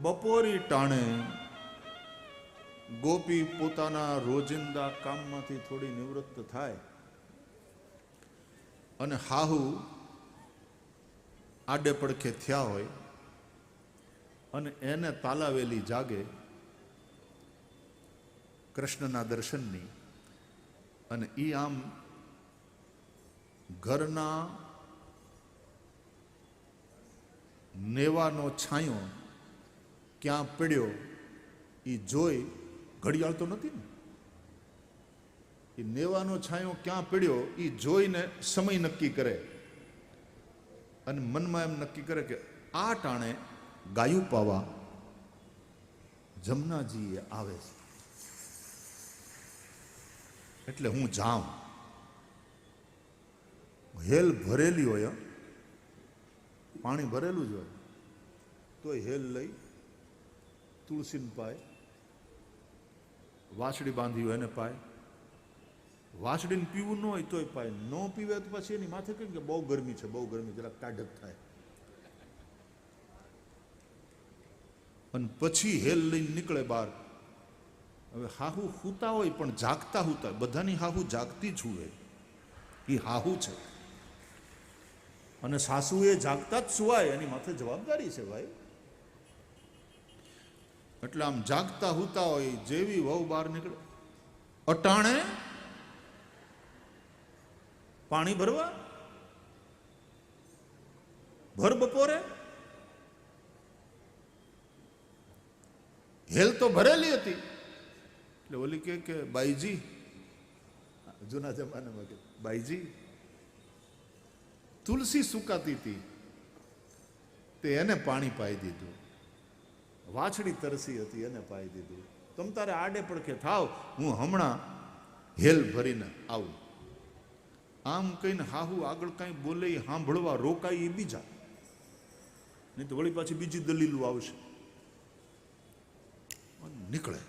બપોરી ટાણે ગોપી પોતાના રોજિંદા કામમાંથી થોડી નિવૃત્ત થાય અને હાહુ આડે પડખે થયા હોય અને એને તાલાવેલી જાગે કૃષ્ણના દર્શનની, અને એ આમ ઘરના નેવાનો છાંયો ક્યાં પડ્યો એ જોઈ, ઘડિયાળ તો નથી ને, એ નેવાનો છાંયો ક્યાં પડ્યો એ જોઈને સમય નક્કી કરે અને મનમાં એમ નક્કી કરે કે આ ટાણે ગાયું પાવા જમનાજી આવે છે, એટલે હું જાઉં. હેલ ભરેલી હોય, પાણી ભરેલું જ હોય, તોય હેલ લઈ તુલસીને પાય, વાછડી બાંધી હોય એને પાય, વાછડીને પીવું ન હોય તોય પાય, ન પીવે તો પછી એની માથે કહે કે બહુ ગરમી છે, બહુ ગરમી, જરાક ટાઢક થાય, અને પછી હેલ લઈને નીકળે બહાર. હવે હાહુ સૂતા હોય પણ જાગતા સૂતા, બધાની હાહુ જાગતી જ હોય, એ હાહુ છે, અને સાસુ એ જાગતા જ સુવાય, એની માથે જવાબદારી છે ભાઈ. એટલે આમ જાગતા સૂતા હોય, જેવી વહુ બહાર નીકળે અટાણે પાણી ભરવા, ભર બપોરે હેલ તો ભરેલી હતી. એટલે ઓલી કે બાઈજી, જૂના જમાનામાં કે બાઈજી, તુલસી સુકાતી હતી તે એને પાણી પાઈ દીધું, વાછડી તરસી હતી એને પાઈ દીધું, તમ તારે આડે પડખે થાવ, હું હમણાં હેલ ભરીને આવું. આમ કહીને હાહુ આગળ કાંઈ બોલે સાંભળવા રોકાય એ બીજા, નહીં તો વળી પાછી બીજી દલીલો આવશે. નીકળે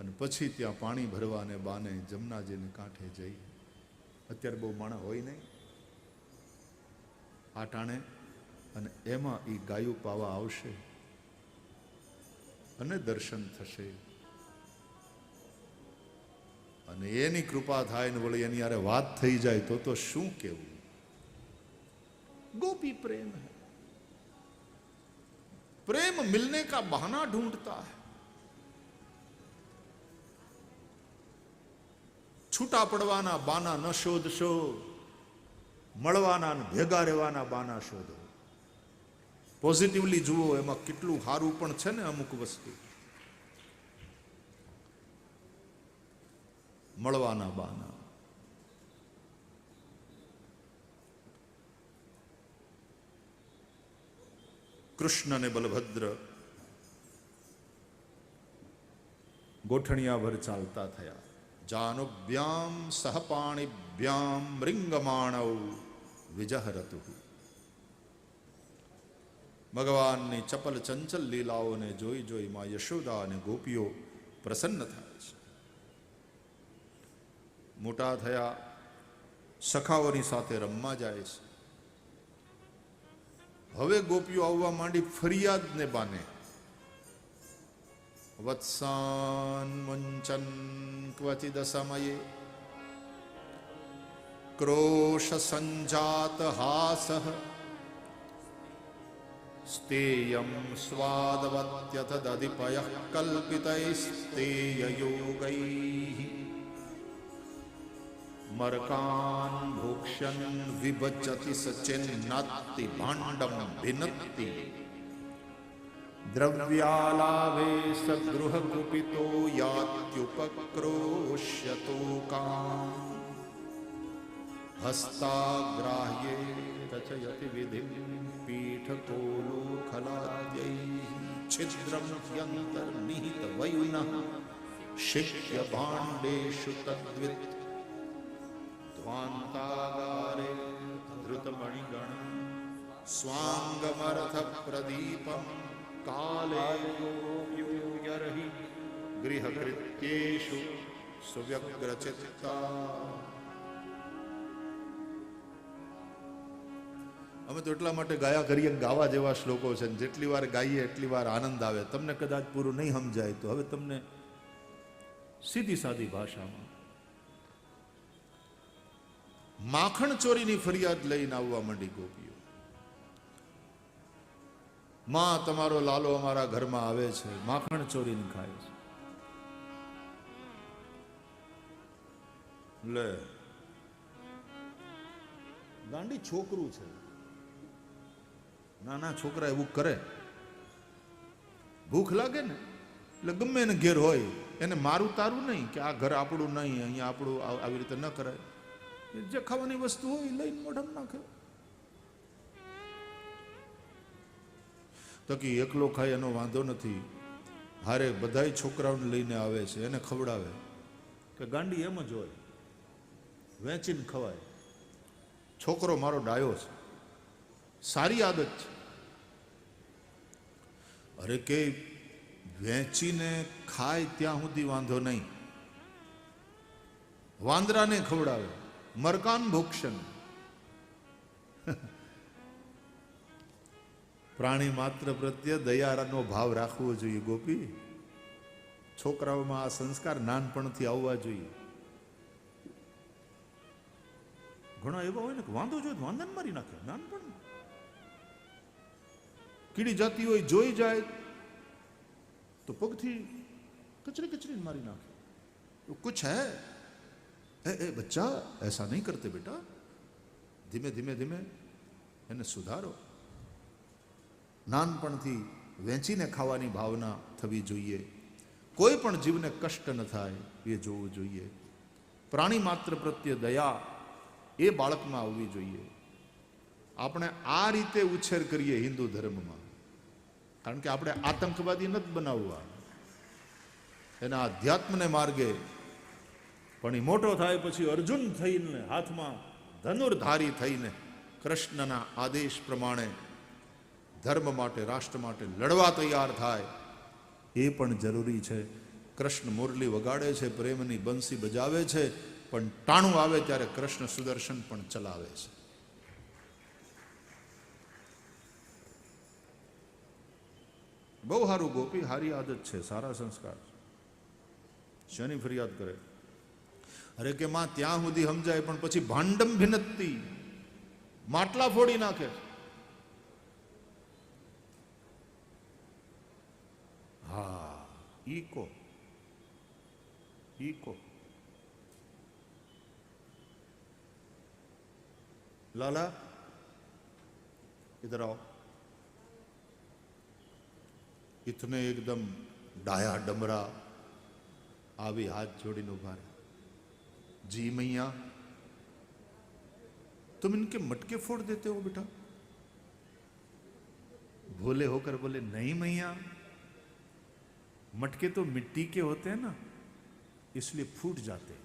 અને પછી ત્યાં પાણી ભરવા અને બાને જમનાજીને કાંઠે જઈ. અત્યારે બહુ માણસ હોય નહીં આ ટાણે, અને એમાં એ ગાયું પાવા આવશે અને દર્શન થશે, અને એની કૃપા થાય ને વળી એની યારે વાત થઈ જાય તો શું કેવું. गोपी प्रेम है, प्रेम मिलने का बहाना ढूंढता है, છૂટા પડવાના બાના ન શોધશો, મળવાના ભેગા રહેવાના બાના શોધો. પોઝિટિવલી જુઓ, એમાં કેટલું સારું પણ છે ને અમુક વસ્તુ. મળવાના બાના, કૃષ્ણ ને બલભદ્ર ગોઠણિયાભર ચાલતા થયા. જાનુભ્યામ સહપાણિભ્યામ રિંગમાણૌ વિજહરતુ. ભગવાનની ચપલ ચંચલ લીલાઓને જોઈ જોઈ માં યશોદા અને ગોપીઓ પ્રસન્ન થાય છે. મોટા થયા, સખાઓની સાથે રમવા જાય છે. હવે ગોપીઓ આવવા માંડી ફરિયાદને બાને. વત્સાન મુંચન ક્વચિદ સમયે ક્રોશ સંજાત હાસઃ સ્તેયં સ્વાદવત્યથ દધિપયઃ કલ્પિતૈસ્તેયયોગૈઃ મરકાન ભોક્ષ્યન વિભજતિ સચિન્નાત્તિ ભાંડમ ભિનત્તિ દ્રવ્યાલાભે સગૃહ કુપિતો યાત્યુપક્રોશ્યતો કામ હસ્તાગ્રાહ્યે રચયતિ વિધિમ પીઠકોલોખલાદ્યૈઃ છિદ્રમ યંતર્નિહિત વયુનઃ શિક્ય ભાંડેષુ તદ્વિત દ્વાંતાગારે ધૃતમણિગણ સ્વાંગમર્થ પ્રદીપમ કાલે યોગ્યરહિ ગૃહકૃત્યેષુ સુવ્યગ્રચિત્તા. અમે તો એટલા માટે ગાયા કરીએ, ગાવા જેવા શ્લોકો છે, જેટલી વાર ગાઈએ એટલી વાર આનંદ આવે. તમને કદાચ પૂરું નહીં સમજાય તો હવે તમને સીધી સાદી ભાષામાં માખણ ચોરીની ફરિયાદ લઈને આવવા માંડી ગોપીઓ. માં, તમારો લાલો અમારા ઘરમાં આવે છે, માખણ ચોરીને ખાય છે. લે, ગાંડી છોકરું છે, નાના છોકરા એવું કરે. ભૂખ લાગે ને એટલે ગમે એને ઘેર હોય એને મારું તારું નહીં કે આ ઘર આપણું નહીં, અહીંયા આપણું આવી રીતે ન કરાય. જે ખાવાની વસ્તુ હોય લઈને મોઢામાં નાખે. તો કે એકલો ખાય એનો વાંધો નથી, હારે બધાય છોકરાઓને લઈને આવે છે, એને ખવડાવે. કે ગાંડી એમ જ હોય, વેચીને ખવાય. છોકરો મારો ડાયો છે, સારી આદત છે. અરે કે વેચીને ખાય ત્યાં સુધી વાંધો નહીં, વાંદરાને ખવડાવે. મરકાન ભોક્ષન. પ્રાણી માત્ર પ્રત્યે દયાનો ભાવ રાખવો જોઈએ ગોપી. છોકરાઓમાં આ સંસ્કાર નાનપણથી આવવા જોઈએ. ઘણા એવા હોય ને કે વાંધો જોઈએ વાંદાને મારી નાખે. નાનપણમાં કીડી જાતી હોય, જોઈ જાય તો પગથી કચરી કચરી મારી નાખે. કુછ હૈ ए बच्चा, ऐसा नहीं करते बेटा, धीमे धीमे धीमे એને સુધારો. નાનપણથી વેચીને ખાવાની ભાવના થવી જોઈએ. કોઈ પણ જીવને કષ્ટ ન થાય એ જોવું જોઈએ. પ્રાણી માત્ર પ્રત્યે દયા એ બાળકમાં આવવી જોઈએ. આપણે આ રીતે ઉછેર કરીએ હિન્દુ ધર્મમાં, કારણ કે આપણે આતંકવાદી નથી બનાવવા, એના અધ્યાત્મને માર્ગે. પણ એ મોટો થાય પછી અર્જુન થઈને, હાથમાં ધનુર્ધારી થઈને કૃષ્ણના આદેશ પ્રમાણે ધર્મ માટે, રાષ્ટ્ર માટે લડવા તૈયાર થાય, એ પણ જરૂરી છે. કૃષ્ણ મુરલી વગાડે છે, પ્રેમની બંસી બજાવે છે, પણ ટાણું આવે ત્યારે કૃષ્ણ સુદર્શન પણ ચલાવે છે. બહુ સારું ગોપી, સારી આદત છે, સારા સંસ્કાર. શેની ફરિયાદ કરે? અરે કે માં ત્યાં સુધી સમજાય, પણ પછી ભાંડમ ભિનત્તી, માટલા ફોડી નાખે. હા, ઈકો ઈકો लाला इधर आओ. इतने एकदम डाया डमरा આવી हाथ जोड़ीने उभा रहे. जी मैया, तुम इनके मटके फोड़ देते हो बेटा? भोले होकर बोले नहीं मैया, मटके तो मिट्टी के होते हैं ना, इसलिए फूट जाते हैं.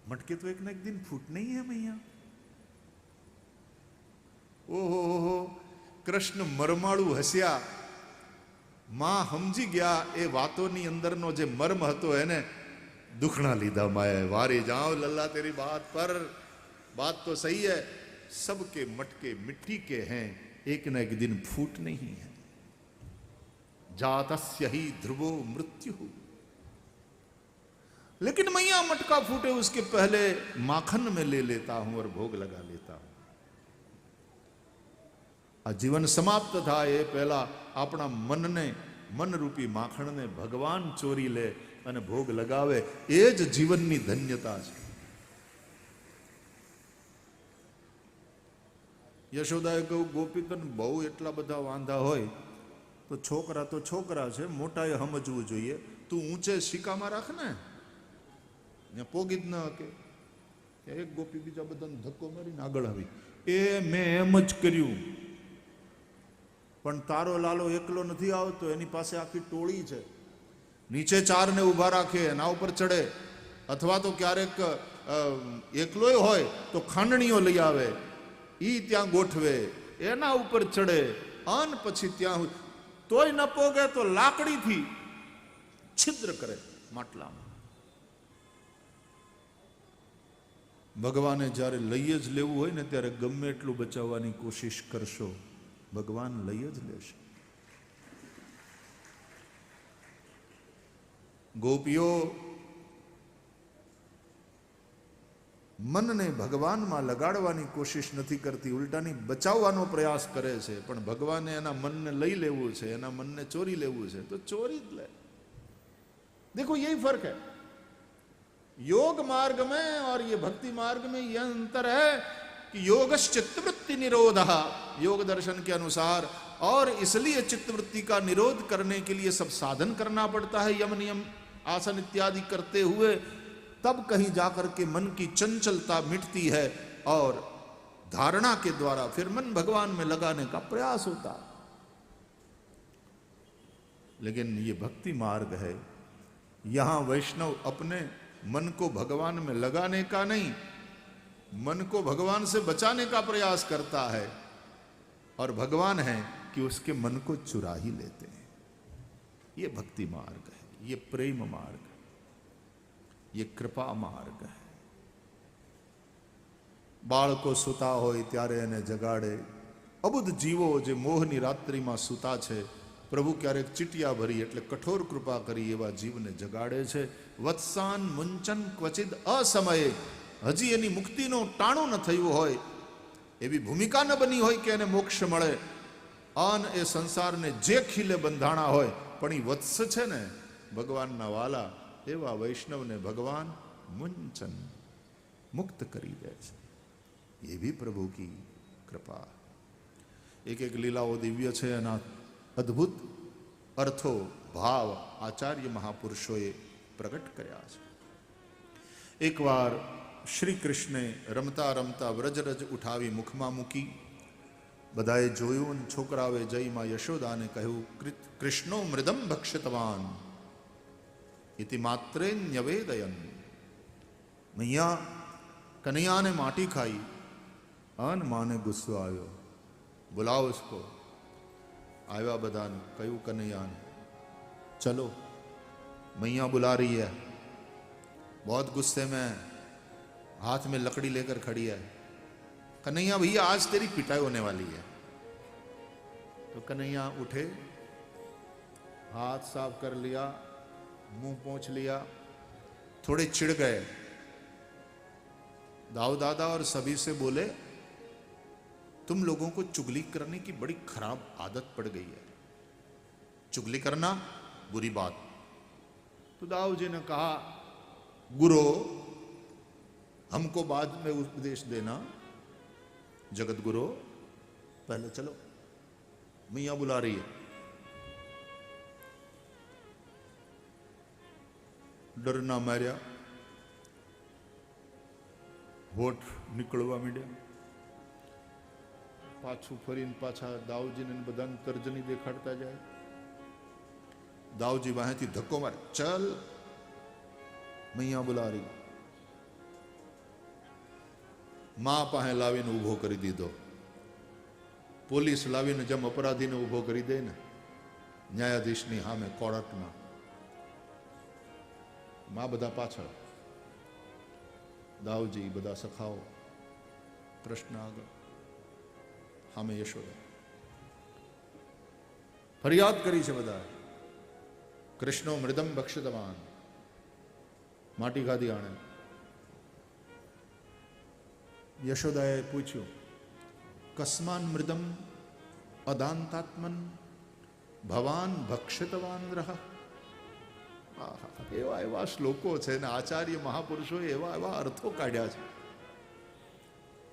मटके तो एक ना एक दिन फूटने ही है मैया. ओहो, कृष्ण मरमाड़ू हस्या. मां समझी गया ए वातोनी अंदरनो जे मर्म हतो एने दुखना लीधा माए. वारे जाओ लल्ला तेरी बात पर, बात तो सही है, सबके मटके मिट्टी के हैं, एक न एक दिन फूटने ही है. जातस्य ही ध्रुवो मृत्यु. लेकिन मैया मटका फूटे उसके पहले माखन में ले लेता हूं और भोग लगा लेता हूं. आ जीवन समाप्त था ये पहला अपना मन ने, मन रूपी माखण ने भगवान चोरी ले અને ભોગ લગાવે, એ જ જીવનની ધન્યતા છે. યશોદાએ કહ્યું ગોપી તને બહુ એટલા બધા વાંધા હોય તો છોકરા છે, મોટાએ સમજવું જોઈએ. તું ઊંચે શિકામાં રાખ ને, ત્યાં પોગી જ ન શકે. એક ગોપી બીજા બધાને ધક્કો મારીને આગળ આવી. એ મેં એમ જ કર્યું, પણ તારો લાલો એકલો નથી આવતો, એની પાસે આખી ટોળી છે. નીચે ચારને ઊભા રાખે, એના ઉપર ચડે, અથવા તો ક્યારેક એકલોય હોય તો ખાંડણીઓ લઈ આવે, ઈ ત્યાં ગોઠવે, એના ઉપર ચડે, અને પછી ત્યાં તોય ન પોગે તો લાકડીથી છિદ્ર કરે માટલામાં. ભગવાને જ્યારે લઈ જ લેવું હોય ને ત્યારે ગમે એટલું બચાવવાની કોશિશ કરશો, ભગવાન લઈ જ લેશે. ગોપીઓ મનને ભગવાનમાં લગાડવાની કોશિશ નથી કરતી, ઉલટાની બચાવવાનો પ્રયાસ કરે છે. પણ ભગવાને એના મનને લઈ લેવું છે, એના મનને ચોરી લેવું છે તો ચોરી જ લે. देखो यही फर्क है योग मार्ग में और ये भक्ति मार्ग में. यह अंतर है कि योगश चित्तवृत्ति निरोध, योग दर्शन के अनुसार. और इसलिए चित्तवृत्ति का निरोध करने के लिए सब साधन करना पड़ता है, यम नियम आसन इत्यादि करते हुए. तब कहीं जाकर के मन की चंचलता मिटती है और धारणा के द्वारा फिर मन भगवान में लगाने का प्रयास होता है. लेकिन ये भक्ति मार्ग है, यहां वैष्णव अपने मन को भगवान में लगाने का नहीं, मन को भगवान से बचाने का प्रयास करता है. और भगवान है कि उसके मन को चुरा ही लेते हैं. ये भक्ति मार्ग है, ये प्रेम मार्ग है, ये कृपा मार्ग है. બાળકો સૂતા હોય ત્યારે એને જગાડે. અબુધ જીવો જે મોહની રાત્રિમાં સૂતા છે, પ્રભુ ક્યારેક ચીટિયા ભરી એટલે કઠોર કૃપા કરી એવા જીવને જગાડે છે. વત્સાન મુંચન ક્વચિદ અસમયે, હજી એની મુક્તિનો ટાણું ન થયું હોય, એવી ભૂમિકા ન બની હોય કે એને મોક્ષ મળે. અને એ સંસારને જે ખીલે બંધાણા હોય, પણ એ વત્સ છે ને ભગવાનના વાલા, એવા વૈષ્ણવને ભગવાન મુંચન મુક્ત કરી દે છે. એ ભી પ્રભુ કી કૃપા. એક એક લીલાઓ દિવ્ય છે, એના અદ્ભુત અર્થો ભાવ આચાર્ય મહાપુરુષોએ પ્રગટ કર્યા છે. એકવાર શ્રી કૃષ્ણે રમતા રમતા વ્રજરજ ઉઠાવી મુખમાં મૂકી. બધાએ જોયું, છોકરાઓએ જઈ માં યશોદાને કહ્યું, કૃષ્ણો મૃદમ ભક્ષિતવાન ઇતિ માત્રે ન્યવેદયન. મૈયા કનૈયાને માટી ખાઈ. અન માને ગુસ્સો આવ્યો, बुलाओ उसको. आया बदान कयू कन्हैया ने, चलो मैया बुला रही है, बहुत गुस्से में, हाथ में लकड़ी लेकर खड़ी है. कन्हैया भैया आज तेरी पिटाई होने वाली है. तो कन्हैया उठे, हाथ साफ कर लिया, मुंह पोंछ लिया, थोड़े चिढ़ गए. दाऊ दादा और सभी से बोले, तुम लोगों को चुगली करने की बड़ी खराब आदत पड़ गई है, चुगली करना बुरी बात. तो दाऊ जी ने कहा, गुरु हमको बाद में उपदेश देना, जगत गुरु पहले चलो, मैया बुला रही है. डरना मार्या, होठ निकलवा मीडिया. पाछू फरीन पाछा दाऊजी ने बधाने तर्जनी देखाड़ता जाए. दाऊजी वाहेथी धक्को मारे, चल मैया बुला रही. मां पाहे लावीने उभो करी दीधो. पोलीस लावीने जम अपराधी ने उभो करी दे ने न्यायाधीशनी सामे कोर्टमां, मां बधा पाछळ, दाऊजी बधा सखाओ, कृष्ण आगळ, हमें यशोदा. फरियाद करी છે બધા, કૃષ્ણો મૃદમ ભક્ષિતવાન, માટી ખાધી આણે. યશોદાએ પૂછ્યું, કસ્માન મૃદમ અદાંતાત્મન ભવાન ભક્ષિતવાન રહ. એવા એવા શ્લોકો છે ને આચાર્ય મહાપુરુષોએ એવા એવા અર્થો કાઢ્યા છે.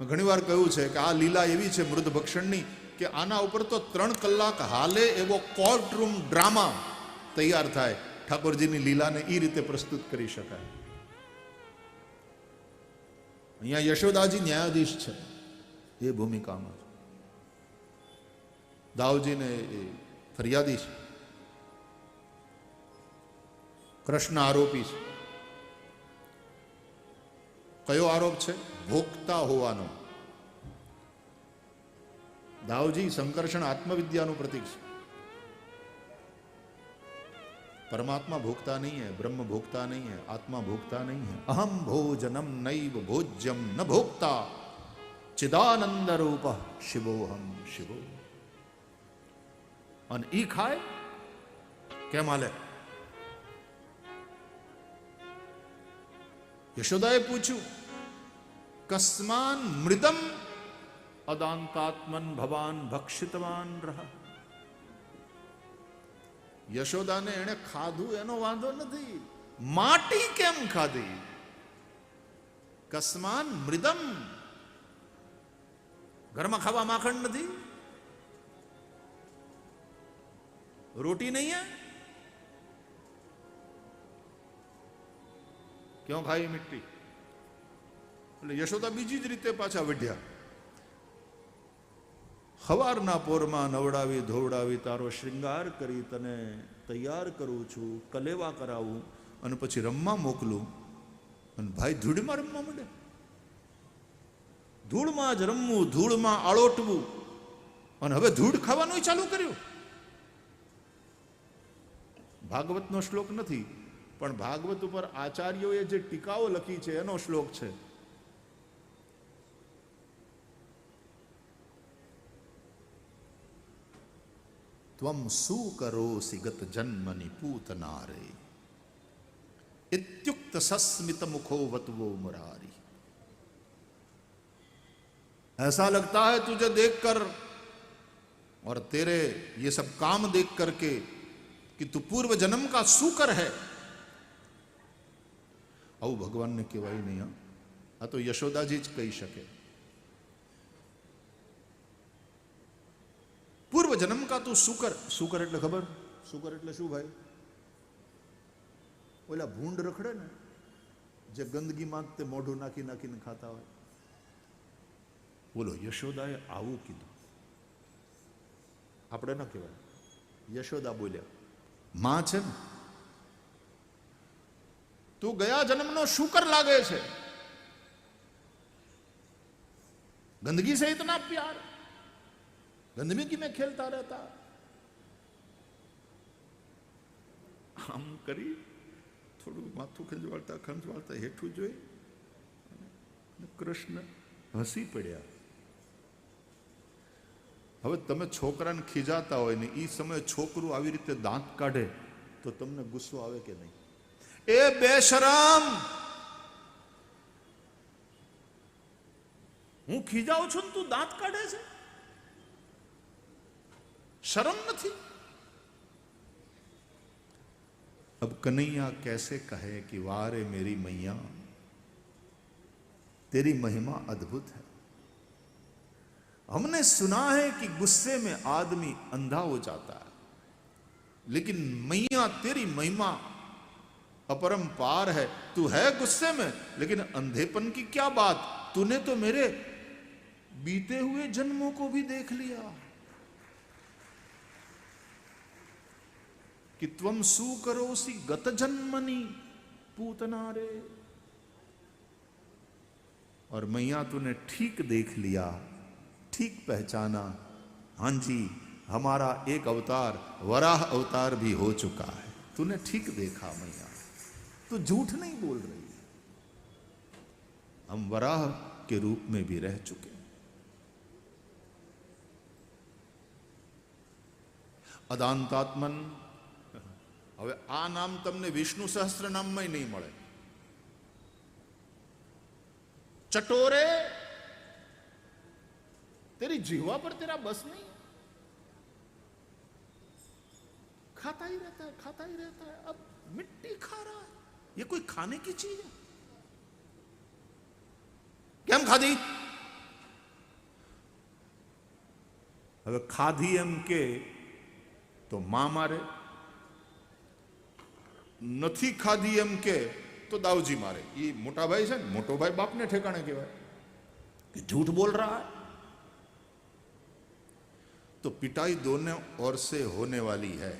ઘણી વાર કહ્યું છે કે આ લીલા એવી છે મૃદ ભક્ષણની કે આના ઉપર તો 3 કલાક હાલે એવો કોર્ટ રૂમ ડ્રામા તૈયાર થાય. ઠાકોરજીની લીલાને એ રીતે પ્રસ્તુત કરી શકાય. અહીંયા યશોદાજી ન્યાયાધીશ છે એ ભૂમિકામાં, દાઉજીને એ ફરિયાદી છે, કૃષ્ણ આરોપી છે. કયો આરોપ છે? ભોગતા હોવાનો. દાઉજી સંકર્ષણ આત્મવિદ્યાનું પ્રતીક છે. परमात्मा भोगता नहीं है, ब्रह्म भोगता नहीं है, आत्मा भोगता नहीं है। अहम भोजनम नैव भोज्यम न भोक्ता चिदानंद रूप शिवोहम शिवो। અને ઈ ખાય કેમ હાલે? યશોદાએ પૂછ્યું, કસ્માન મૃદમ અદાંતાત્મન ભવાન ભક્ષિતવાન રહા. યશોદાને એને ખાધું એનો વાંધો નથી, માટી કેમ ખાધી? કસ્માન મૃદમ, ઘરમાં ખાવા માખણ નથી, रोटी नहीं है, क्यों खाई मिट्टी? એટલે યશોદા બીજી જ રીતે પાછા વઢ્યા. સવારના પોરમાં નવડાવી ધોવડાવી તારો શૃંગાર કરી તને તૈયાર કરું છું, કલેવા કરાવું અને પછી રમવા મોકલું. અને ભાઈ ધૂળમાં રમવા માંડે. ધૂળમાં જ રમવું, ધૂળમાં આળોટવું, અને હવે ધૂળ ખાવાનું ચાલુ કર્યું. ભાગવતનો શ્લોક નથી, પણ ભાગવત ઉપર આચાર્યોએ જે ટીકાઓ લખી છે એનો શ્લોક છે. ત્વમ સુકરોસી ગત જન્મની પૂતનારે इत्युक्त सस्मित मुखो वतवो मुरारी. ऐसा लगता है तुझे देखकर और तेरे ये सब काम देख करके कि तू पूर्व जन्म का सूकर है. આવું ભગવાનને કહેવાય નહીં. આ તો યશોદાજી જ કહી શકે. પૂર્વ જન્મ કા તું સુકર. સુકર એટલે ખબર? સુકર એટલે શું ભાઈ? ઓલા ભૂંડ રખડે ને, જે ગંદગીમાં તે મોઢું નાખી નાખીને ખાતા હોય. બોલો, યશોદાએ આવું કીધું. આપણે ન કહેવાય. યશોદા બોલ્યા, માં છે ને, તું ગયા જન્મનો શુકર લાગે છે. गंदगी से इतना प्यार, गंदगी में खेलता रहता. આમ કરી થોડું માથું ખંજવાળતા હેઠું જોઈ કૃષ્ણ હસી પડ્યા. હવે તમે છોકરાને ખીજાતા હોય ને એ સમયે છોકરું આવી રીતે દાંત કાઢે તો તમને ગુસ્સો આવે કે નહીં? એ બેશરમ, હું ખીજાઉં છું ને તું દાંત કાઢે છે, શરમ નથી? अब कन्हैया कैसे कहे कि वारे मेरी मैया तेरी महिमा अद्भुत है. हमने सुना है कि गुस्से में आदमी अंधा हो जाता है, लेकिन मैया तेरी महिमा अपरंपार है. तू है गुस्से में, लेकिन अंधेपन की क्या बात, तूने तो मेरे बीते हुए जन्मों को भी देख लिया कि त्वम सुकरोसी गत जन्मनी पूतना रे. और मैया तूने ठीक देख लिया, ठीक पहचाना. हाँ जी, हमारा एक अवतार वराह अवतार भी हो चुका है. तूने ठीक देखा मैया, तू झूठ नहीं बोल रही. हम वराह के रूप में भी रह चुके. अदांतात्मन. હવે આ નામ તમને વિષ્ણુ સહસ્ત્ર નામમાં નહીં મળે. चटोरे, तेरी जिह्वा पर तेरा बस नहीं, खाता ही रहता है, खाता ही रहता है. अब मिट्टी खा रहा है, ये कोई खाने की चीज है? કેમ ખાધી? હવે ખાધી એમ કે તો માં મારે, નથી ખાધી એમ કે तो दाऊजी मारे. ये मोटा भाई है, मोटो भाई बाप ने ठेकाने के कि झूठ बोल रहा है. तो पिटाई दोनों ओर से होने वाली है.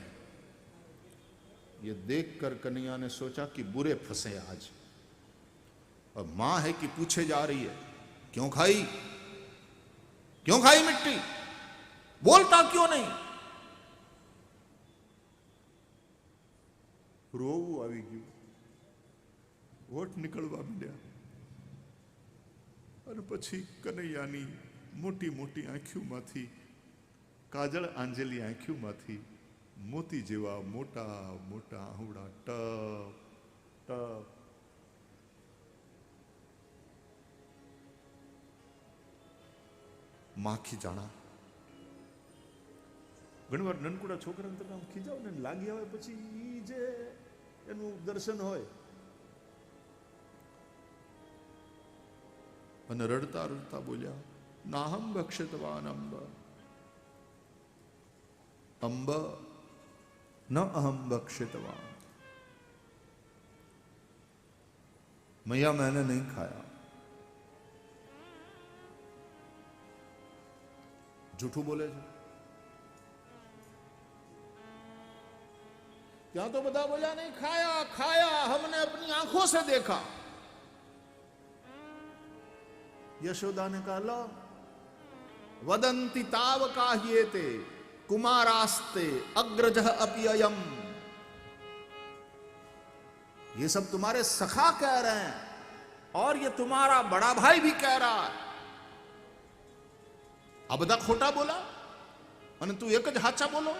ये देखकर कन्हैया ने सोचा कि बुरे फंसे आज. और मां है कि पूछे जा रही है, क्यों खाई, क्यों खाई मिट्टी, बोलता क्यों नहीं? રોવું આવી ગયું, હોઠ નીકળવા માંડ્યા, અને પછી કનૈયાની મોટી મોટી આંખીઓમાંથી, કાજળ આંજેલી આંખીઓમાંથી મોતી જેવા મોટા મોટા આહુડા ટપ ટપ. માખી જાણા. ઘણી વાર નનકુડા છોકરાને તમે આમ ખીજાવ ને લાગી આવે, પછી ઈ જે એનું દર્શન હોય, અને રડતા રડતા બોલ્યા, નાહમ ભક્ષિતવાન અંબ અંબ ન અહમ ભક્ષિતવાન. મૈયા मैंने नहीं खाया. झूठू बोले છે. ત્યાં તો બધા બોલ્યા નહીં ખાયા ખાયા, हमने अपनी आंखों से देखा. यशोदा ने कहा लो वदंती ताव काह्येते कुमारास्ते अग्रजः अपि अयम्. ये सब तुम्हारे सखा कह रहे हैं और ये तुम्हारा बड़ा भाई भी कह रहा है. આ બધા ખોટા બોલા અને તું એક જ સાચા બોલો?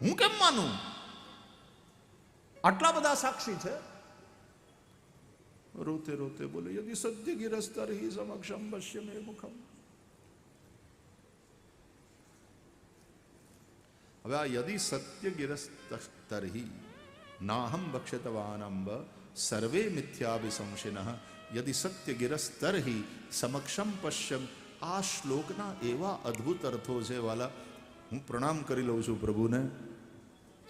હું કેમ માનું? આટલા બધા સાક્ષી છે. રોતે રોતે બોલે, યદિ સત્ય ગિરસ્તર હિ સમક્ષમ પશ્ય મે મુખમ. હવે આ યદિ સત્ય ગિરસ્તર હિ નાહમ ભક્ષિતવાન અંબ સર્વે મિથ્યાભિસંશિનઃ યદિ સત્ય ગિરસ્તર હિ સમક્ષમ પશ્યમ. આ શ્લોકના એવા અદ્ભુત અર્થો છે વાલા. હું પ્રણામ કરી લઉં છું પ્રભુને.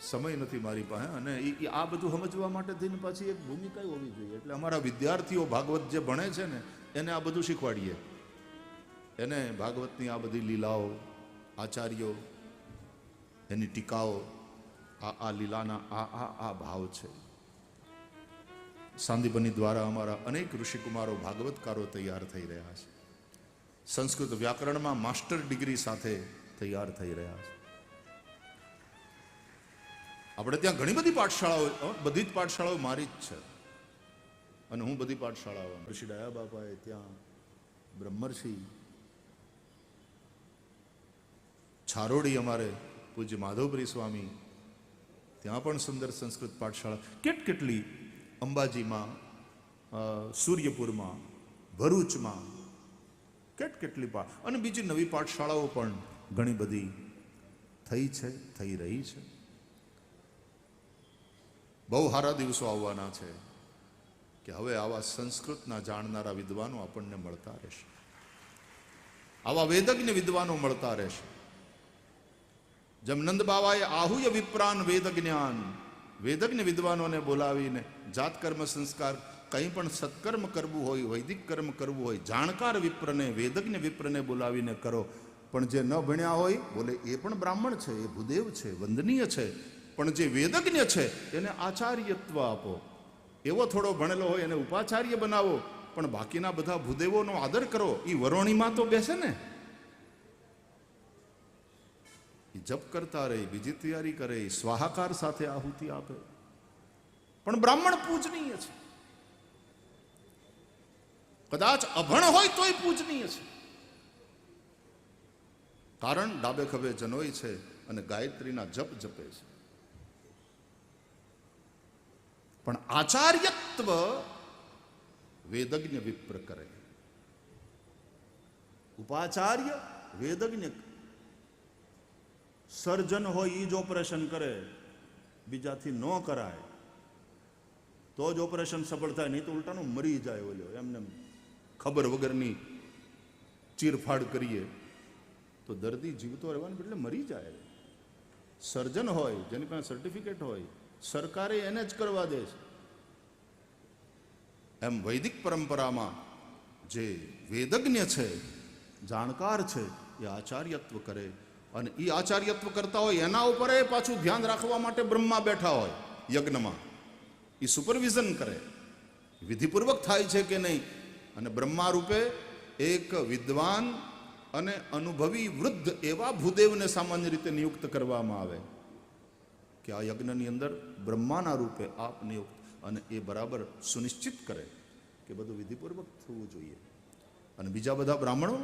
સમય નથી મારી પાસે, અને આ બધું સમજવા માટે થઈને પાછી એક ભૂમિકા હોવી જોઈએ. એટલે અમારા વિદ્યાર્થીઓ ભાગવત જે ભણે છે ને એને આ બધું શીખવાડીએ. એને ભાગવતની આ બધી લીલાઓ, આચાર્યો એની ટીકાઓ, આ લીલાના આ ભાવ છે. સાંદીપની દ્વારા અમારા અનેક ઋષિકુમારો ભાગવતકારો તૈયાર થઈ રહ્યા છે. સંસ્કૃત વ્યાકરણમાં માસ્ટર ડિગ્રી સાથે તૈયાર થઈ રહ્યા છે. આપણે ત્યાં ઘણી બધી પાઠશાળાઓ, બધી જ પાઠશાળાઓ મારી જ છે, અને હું બધી પાઠશાળાઓ, ઋષિ ડાયા બાપાએ ત્યાં, બ્રહ્મર્ષિ છારોડી અમારે પૂજ્ય માધવપ્રિય સ્વામી, ત્યાં પણ સુંદર સંસ્કૃત પાઠશાળા કેટલી, અંબાજીમાં, સૂર્યપુરમાં, ભરૂચમાં કેટલી અને બીજી નવી પાઠશાળાઓ પણ ઘણી બધી થઈ છે, થઈ રહી છે. બહુ સારા દિવસો આવવાના છે કે હવે આવા સંસ્કૃતના જાણનારા વિદ્વાનો આપણને મળતા રહેશે, આવા વેદજ્ઞ વિદ્વાનો મળતા રહેશે. જેમ નંદ બાવાએ આહુય વિપ્રાન વેદ જ્ઞાન, વેદજ્ઞ વિદ્વાનોને બોલાવીને જાત કર્મ સંસ્કાર કંઈ પણ સત્કર્મ કરવું હોય, વૈદિક કર્મ કરવું હોય, જાણકાર વિપ્રને, વેદજ્ઞ વિપ્રને બોલાવીને કરો. પણ જે ન ભણ્યા હોય બોલે એ પણ બ્રાહ્મણ છે, એ ભૂદેવ છે, વંદનીય છે, પણ જે વેદજ્ઞ છે એને આચાર્યત્વ આપો. એવો થોડો ભણેલો હોય એને ઉપાચાર્ય બનાવો, પણ બાકીના બધા ભૂદેવોનો આદર કરો. એ વરોણીમાં તો બેસે ને, એ જપ કરતા રહે, બીજી તૈયારી કરે, સ્વાહાકાર સાથે આહુતિ આપે, પણ બ્રાહ્મણ પૂજનીય છે. કદાચ અભણ હોય તોય પૂજનીય છે, કારણ ડાબે ખભે જનોય છે અને ગાયત્રીના જપ જપે છે. પણ આચાર્યત્વ વેદજ્ઞ વિપ્ર કરે, ઉપાચાર્ય વેદજ્ઞ. સર્જન હોય એ જ ઓપરેશન કરે, બીજાથી ન કરાય તો જ ઓપરેશન સફળ થાય, નહીં તો ઉલટાનું મરી જાય. ઓલો એમને ખબર વગરની ચીરફાડ કરીએ તો દર્દી જીવતો રહેવાનું એટલે મરી જાય. સર્જન હોય જેની પાસે સર્ટિફિકેટ હોય, સરકારે એને જ કરવા દે છે. એમ વૈદિક પરંપરામાં જે વેદજ્ઞ છે, જાણકાર છે, એ આચાર્યત્વ કરે, અને એ આચાર્યત્વ કરતા હોય એના ઉપર એ પાછું ધ્યાન રાખવા માટે બ્રહ્મા બેઠા હોય યજ્ઞમાં. એ સુપરવિઝન કરે, વિધિપૂર્વક થાય છે કે નહીં. અને બ્રહ્મા રૂપે એક વિદ્વાન અને અનુભવી વૃદ્ધ એવા ભૂદેવને સામાન્ય રીતે નિયુક્ત કરવામાં આવે. કે આ યજ્ઞની અંદર બ્રહ્માના રૂપે આપ નિયુક્ત, અને એ બરાબર સુનિશ્ચિત કરે કે બધું વિધિપૂર્વક થવું જોઈએ. અને બીજા બધા બ્રાહ્મણો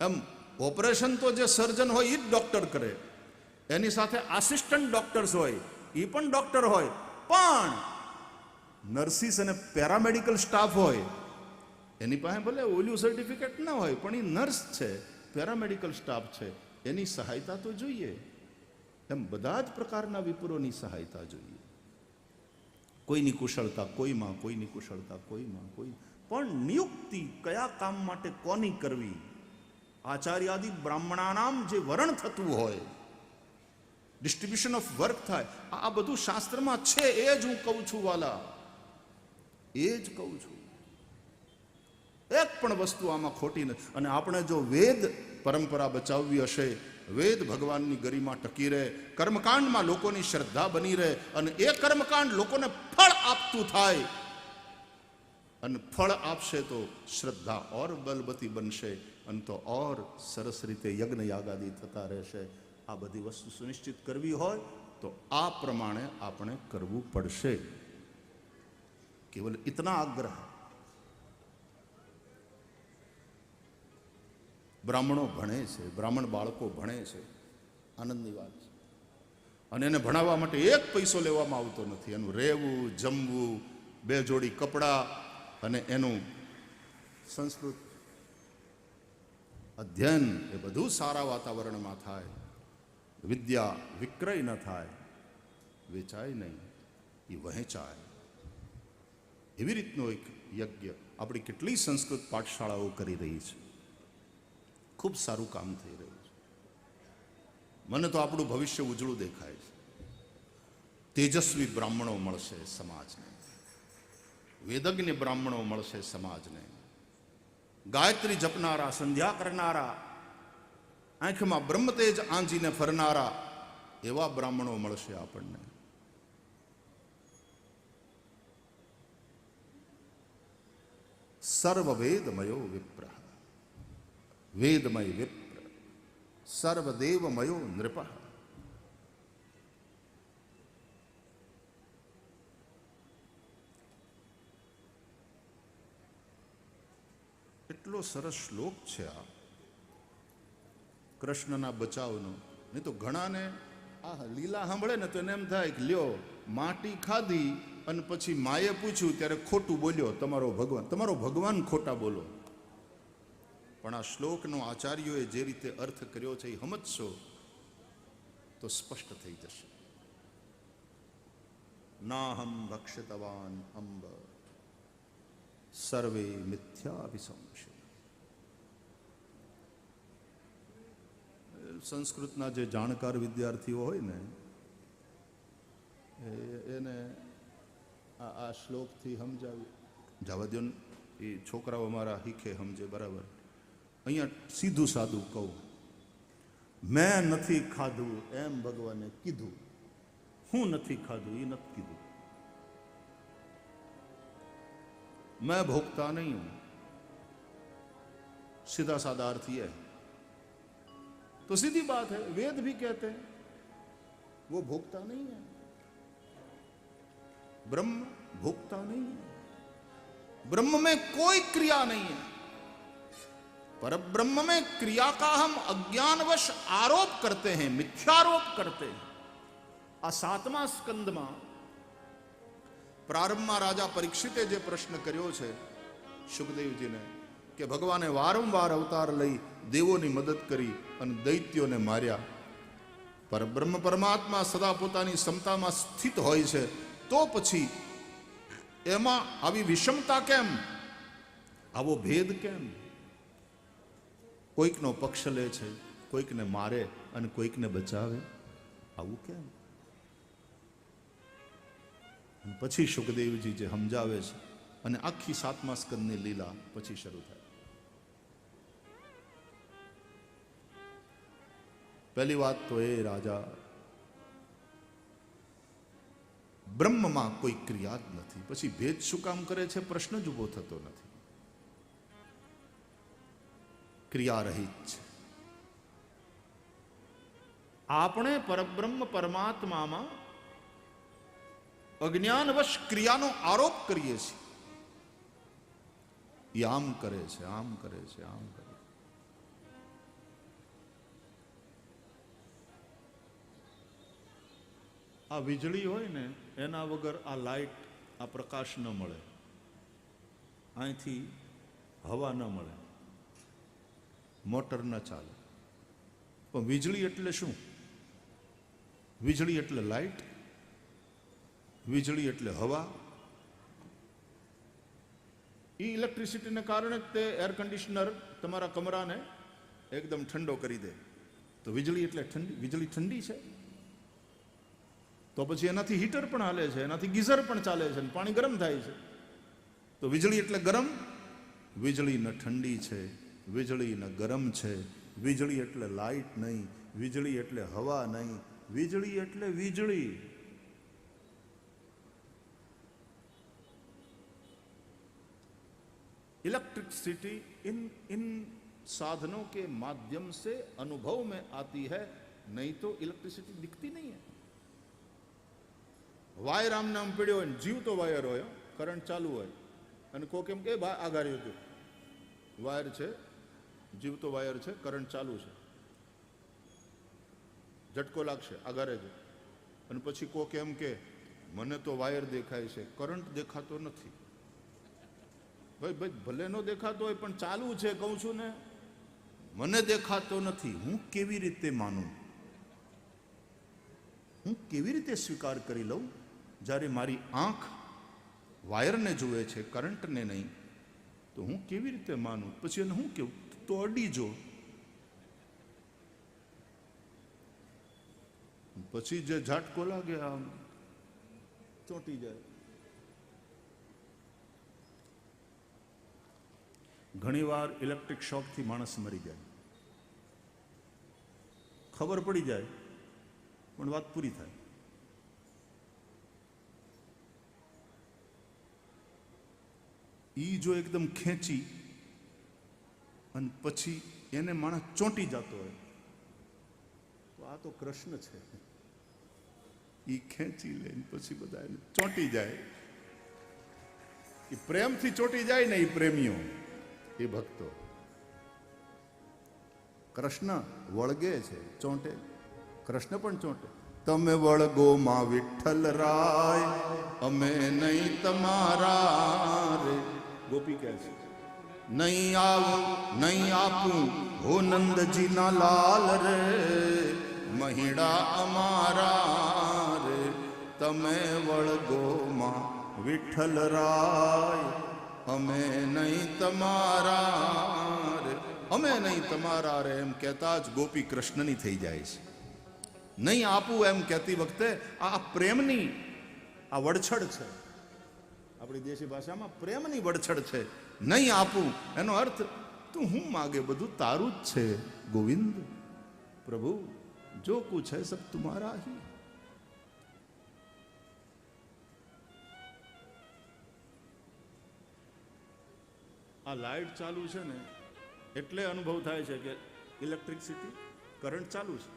એમ ઓપરેશન તો જે સર્જન હોય એ જ ડૉક્ટર કરે, એની સાથે આસિસ્ટન્ટ ડૉક્ટર્સ હોય એ પણ ડૉક્ટર હોય, પણ નર્સિસ અને પેરામેડિકલ સ્ટાફ હોય એની પાસે ભલે ઓલ્યુ સર્ટિફિકેટ ના હોય પણ એ નર્સ છે, પેરામેડિકલ સ્ટાફ છે, એની સહાયતા તો જોઈએ. એમ બધા જ પ્રકારના વિપુરોની સહાયતા જોઈએ. કોઈની કુશળતા કોઈમાં, કોઈની કુશળતા કોઈમાં, કોઈ પણ નિયુક્તિ કયા કામ માટે કોની કરવી, આચાર્યાદિ બ્રાહ્મણાનામ જે વરણ થતું હોય, ડિસ્ટ્રીબ્યુશન ઓફ વર્ક થાય, આ બધું શાસ્ત્રમાં છે. એ જ હું કહું છું વાલા, એ જ કહું છું. એક પણ વસ્તુ આમાં ખોટી નથી. અને આપણે જો વેદ પરંપરા બચાવવી હશે, વેદ ભગવાનની ગરિમા ટકી રહે, કર્મકાંડમાં લોકોની શ્રદ્ધા બની રહે, અને એ કર્મકાંડ લોકોને ફળ આપતું થાય, અને ફળ આપશે તો શ્રદ્ધા ઓર બલવતી બનશે, અને તો ઓર સરસ રીતે યજ્ઞ યાગાદી થતા રહેશે. આ બધી વસ્તુ સુનિશ્ચિત કરવી હોય તો આ પ્રમાણે આપણે કરવું પડશે. કેવલ ઇતના આગ્રહ. બ્રાહ્મણો ભણે છે, બ્રાહ્મણ બાળકો ભણે છે, આનંદની વાત છે. અને એને ભણાવવા માટે એક પૈસો લેવામાં આવતો નથી. એનું રહેવું, જમવું, 2 જોડી કપડાં, અને એનું સંસ્કૃત અધ્યયન એ બધું સારા વાતાવરણમાં થાય. વિદ્યા વિક્રય ન થાય, વેચાય નહીં, એ વહેંચાય. એવી રીતનો એક યજ્ઞ આપણી કેટલી સંસ્કૃત પાઠશાળાઓ કરી રહી છે. ખૂબ સારું કામ થઈ રહ્યું છે. મને તો આપણું ભવિષ્ય ઉજળું દેખાય છે. તેજસ્વી બ્રાહ્મણો મળશે સમાજને, વેદજ્ઞ બ્રાહ્મણો મળશે સમાજને, ગાયત્રી જપનારા, સંધ્યા કરનારા, આંખમાં બ્રહ્મતેજ આંજીને ફરનારા એવા બ્રાહ્મણો મળશે આપણને. સર્વ વેદમયો વિપ્ર, વેદમય વિપ્ર, સર્વદેવમયો નૃપ. એટલો સરસ શ્લોક છે આ કૃષ્ણના બચાવનો. નહીં તો ઘણાને આ લીલા સાંભળે ને તો એને એમ થાય કે લ્યો માટી ખાધી અને પછી માએ પૂછ્યું ત્યારે ખોટું બોલ્યો તમારો ભગવાન. તમારો ભગવાન ખોટા બોલો. પણ આ શ્લોકનો આચાર્યોએ જે રીતે અર્થ કર્યો છે એ સમજશો તો સ્પષ્ટ થઈ જશે. નાહમ ભક્ષિતવાન અંબ સર્વે મિથ્યા વિસંશય. સંસ્કૃતના જે જાણકાર વિદ્યાર્થીઓ હોય ને એને આ શ્લોકથી સમજાવી જવા દો ને. એ છોકરાઓ મારા હીખે સમજે બરાબર. અહીંયા સીધું સાદું કહું, મેં નથી ખાધું એમ ભગવાને કીધું, હું નથી ખાધું એ નથી કીધું. मैं भोगता नहीं हूं, सीधा साधा अर्थ यह है. तो सीधी बात है, वेद भी कहते हैं वो भोगता नहीं है, ब्रह्म भोगता नहीं है, ब्रह्म में कोई क्रिया नहीं है. पर ब्रह्म में क्रिया का हम अज्ञानवश आरोप करते हैं, मिथ्यारोप करते हैं. आ 7મા સ્કંદમાં પ્રારંભમાં રાજા પરીક્ષિતે જે પ્રશ્ન કર્યો છે શુકદેવજીને કે ભગવાને વારંવાર અવતાર લઈ દેવોની મદદ કરી અને દૈત્યોને માર્યા, પર બ્રહ્મ પરમાત્મા સદા પોતાની ક્ષમતામાં સ્થિત હોય છે, તો પછી એમાં આવી વિષમતા કેમ, આવો ભેદ કેમ? કોઈકનો પક્ષ લે છે, કોઈકને મારે અને કોઈકને બચાવે, આવું કેમ? પછી શુકદેવજી જે સમજાવે છે અને આખી 7મા સ્કંદની લીલા પછી શરૂ થાય. પહેલી વાત તો એ રાજા, બ્રહ્મમાં કોઈ ક્રિયા જ નથી, પછી ભેદ શું કામ કરે છે પ્રશ્ન જ ઉભો થતો નથી. ક્રિયા રહિત છે. આપણે પરબ્રહ્મ પરમાત્મામાં અજ્ઞાનવશ ક્રિયાનો આરોપ કરીએ છીએ. એ આમ કરે છે, આમ કરે છે, આમ કરે. આ વીજળી હોય ને એના વગર આ લાઈટ, આ પ્રકાશ ન મળે, અહીંથી હવા ન મળે, મોટર ન ચાલે. પણ વીજળી એટલે શું? વીજળી એટલે લાઈટ, વીજળી એટલે હવા. એ ઇલેક્ટ્રિસિટીને કારણે તે એર કન્ડિશનર તમારા કમરાને એકદમ ઠંડો કરી દે. તો વીજળી એટલે ઠંડી, વીજળી ઠંડી છે. તો પછી એનાથી હીટર પણ હાલે છે, એનાથી ગીઝર પણ ચાલે છે, અને પાણી ગરમ થાય છે. તો વીજળી એટલે ગરમ. વીજળી ન ઠંડી છે, વીજળી ન ગરમ છે. વીજળી એટલે લાઈટ નહીં, વીજળી એટલે હવા નહીં, વીજળી એટલે વીજળી. इलेक्ट्रिसिटी इन साधनों के माध्यम से अनुभव में आती है, नहीं तो इलेक्ट्रिसिटी दिखती नहीं है. વાયર આમ નામ પડ્યો હોય, જીવતો વાયર હોય, કરંટ ચાલુ હોય, અને કોક એમ કે આઘાર્યું હતું, વાયર છે, જીવતો વાયર છે, કરંટ ચાલુ છે, ઝટકો લાગશે, આઘારે છે. અને પછી કોક એમ કે મને તો વાયર દેખાય છે, કરંટ દેખાતો નથી. ભાઈ ભાઈ ભલે નો દેખાતો હોય પણ ચાલુ છે, કહું છું ને. મને દેખાતો નથી, હું કેવી રીતે માનું? હું કેવી રીતે સ્વીકાર કરી લઉં જ્યારે મારી આંખ વાયરને જુએ છે, કરંટને નહીં? તો હું કેવી રીતે માનું? પછી એને હું કેવું? તો અડી જો. પછી જે ઝાટકો લાગે આમ ચોંટી જાય. ઘણીવાર ઇલેક્ટ્રિક શોકથી માણસ મરી જાય, ખબર પડી જાય પણ વાત પૂરી થાય. ઈ જો એકદમ ખેંચી અને પછી એને માણસ ચોંટી જતો હોય તો આ તો કૃષ્ણ છે. ઈ ખેંચી લે પછી બધા એને ચોંટી જાય. એ પ્રેમથી ચોંટી જાય ને, એ પ્રેમીઓ, એ ભક્તો. કૃષ્ણ વળગે છે, ચોંટે. કૃષ્ણ પણ ચોંટે. તમે વળગો માં વિઠ્ઠલ રાય, અમે નહીં તમારા રે. ગોપી કહે છે નહીં આવું નહીં આપું હો નંદજી ના લાલ રે, મહિડા અમારા રે. તમે વળગો માં વિઠ્ઠલ રાય, અમે નહીં તમારા રે, અમે નહીં તમારા રે. એમ કહેતા જ ગોપી કૃષ્ણની થઈ જાય છે. નહીં આપું એમ કહેતી વખતે આ પ્રેમની આ વડછડ છે. આપણી દેશી ભાષામાં પ્રેમની વડછડ છે. નહીં આપું એનો અર્થ તું હું માગે બધું તારું જ છે ગોવિંદ. પ્રભુ જો કુછ है सब तुम्हारा ही. આ લાઈટ ચાલુ છે ને એટલે અનુભવ થાય છે કે ઇલેક્ટ્રિસિટી, કરંટ ચાલુ છે.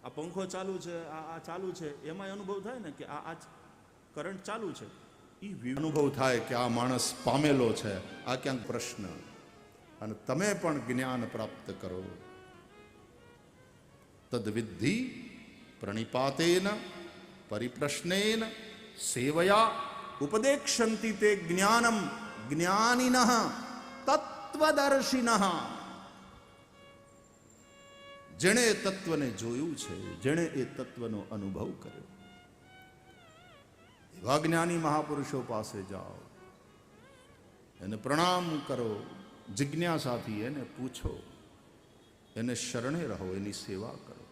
આ પંખો ચાલુ છે, આ ચાલુ છે, એમાં અનુભવ થાય ને કે આ કરંટ ચાલુ છે. એ અનુભવ થાય કે આ માણસ પામેલો છે. આ ક્યાંક પ્રશ્ન. અને તમે પણ જ્ઞાન પ્રાપ્ત કરો. તદ્વિદ્ધિ પ્રણિપાતેન પરિપ્રશ્નેન સેવયા ઉપદેક્ષંતિ તે જ્ઞાનમ જ્ઞાનિનઃ તત્વદર્શિનઃ. જેણે એ તત્વને જોયું છે, જેણે એ તત્વનો અનુભવ કર્યો, એવા જ્ઞાની મહાપુરુષો પાસે જાઓ, એને પ્રણામ કરો, જિજ્ઞાસાથી એને પૂછો, એને શરણે રહો, એની સેવા કરો.